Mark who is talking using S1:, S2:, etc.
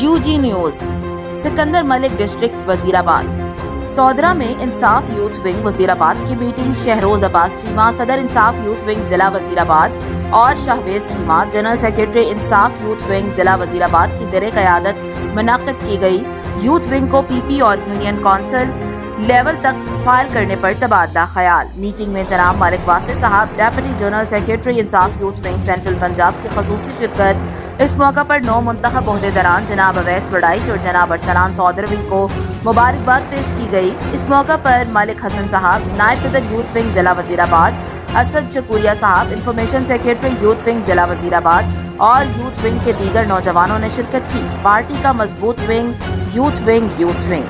S1: UG news. Sikandar Malik district Wazirabad. Sodhra में Insaf youth wing Wazirabad की meeting Shahroz Abbas Cheema सदर इंसाफ यूथ विंग जिला वजीराबाद और शाहवेज चीमा जनरल सेक्रेटरी इंसाफ यूथ विंग जिला वजीराबाद की ज़ेरे क़यादत मुनक़्क़िद की गई। यूथ विंग को PP और यूनियन कौंसिल लेवल तक फाइल करने पर तबादला ख्याल। मीटिंग में जनाब मालिक वासिफ साहब डेप्यूटी जनरल सेक्रेटरी इंसाफ यूथ विंग सेंट्रल पंजाब की खसूसी शिरकत। इस मौका पर 9 मुंतखब ओहदेदारान जनाब अवैस वड़ाइच और जनाब अरसलान चौधरी को मुबारकबाद पेश की गई। इस मौका पर मलिक हसन साहब नायब सदर यूथ विंग जिला वजीराबाद, असद शकूरिया साहब इंफॉर्मेशन सेक्रेटरी यूथ विंग जिला वजीराबाद और यूथ विंग के दीगर नौजवानों ने शिरकत की। पार्टी का मजबूत विंग यूथ विंग।